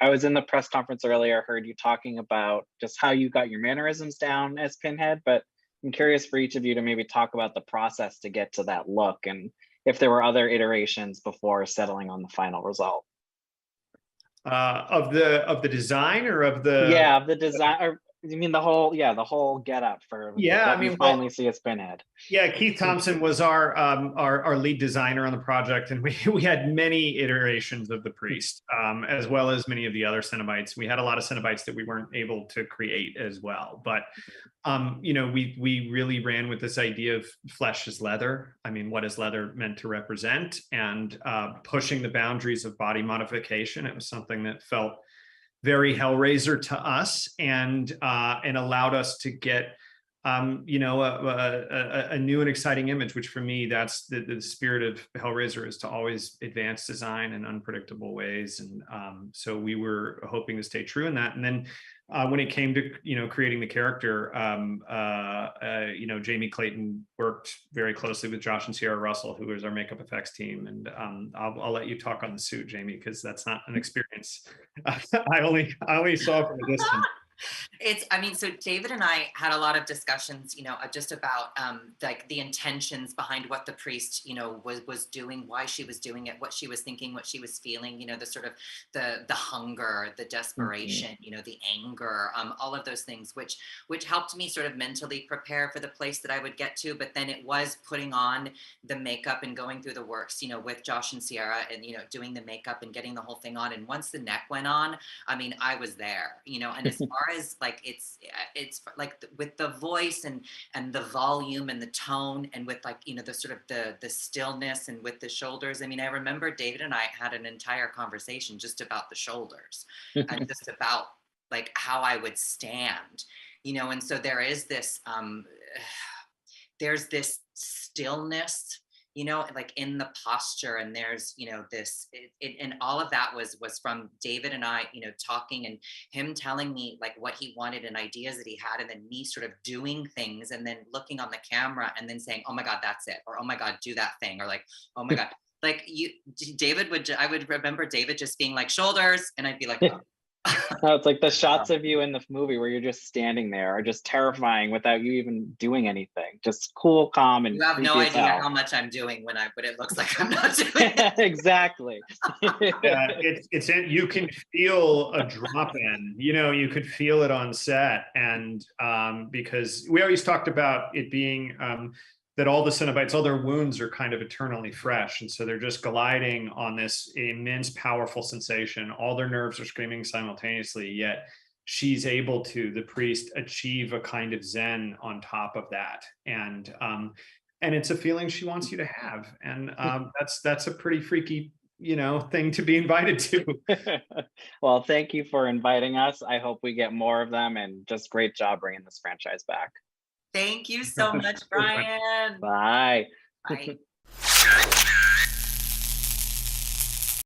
I was in the press conference earlier, heard you talking about just how you got your mannerisms down as Pinhead, but I'm curious for each of you to maybe talk about the process to get to that look and if there were other iterations before settling on the final result. Of the design or of the? Yeah, of the design, or you mean the whole get up for Yeah, I what you mean, well, finally see as Pinhead. yeah, Keith Thompson was our lead designer on the project, and we we had many iterations of the priest, as well as many of the other Cenobites. We had a lot of Cenobites that we weren't able to create as well, but we really ran with this idea of flesh is leather. I mean, what is leather meant to represent, and pushing the boundaries of body modification. It was something that felt very Hellraiser to us, and allowed us to get a new and exciting image, which for me, that's the spirit of Hellraiser, is to always advance design in unpredictable ways. And so we were hoping to stay true in that. And then when it came to, creating the character, Jamie Clayton worked very closely with Josh and Sierra Russell, who was our makeup effects team. And I'll let you talk on the suit, Jamie, because that's not an experience I only saw from a distance. So David and I had a lot of discussions, just about like the intentions behind what the priest, was doing, why she was doing it, what she was thinking, what she was feeling, the sort of the hunger, the desperation, the anger, all of those things, which helped me sort of mentally prepare for the place that I would get to. But then it was putting on the makeup and going through the works, with Josh and Sierra, and doing the makeup and getting the whole thing on. And once the neck went on, I mean, I was there, and as far as like it's like with the voice and the volume and the tone, and with like the sort of the stillness, and with the shoulders. I mean, I remember David and I had an entire conversation just about the shoulders and just about like how I would stand, and so there is this there's this stillness, like in the posture, and there's and all of that was from David and I, talking, and him telling me like what he wanted and ideas that he had, and then me sort of doing things, and then looking on the camera and then saying, oh my god, that's it, or oh my god, do that thing, or like, oh my god, like I would remember David just being like, shoulders, and I'd be like, oh. No, it's like the shots of you in the movie where you're just standing there are just terrifying without you even doing anything. Just cool, calm, and you have no creepy as idea hell. how much I'm doing when it looks like I'm not doing it. Exactly. Yeah, you can feel a drop in, you could feel it on set. And because we always talked about it being that all the Cenobites, all their wounds are kind of eternally fresh. And so they're just gliding on this immense, powerful sensation. All their nerves are screaming simultaneously, yet she's able to, the priest, achieve a kind of zen on top of that. And it's a feeling she wants you to have. And that's a pretty freaky, thing to be invited to. Well, thank you for inviting us. I hope we get more of them, and just great job bringing this franchise back. Thank you so much, Brian. Bye. Bye.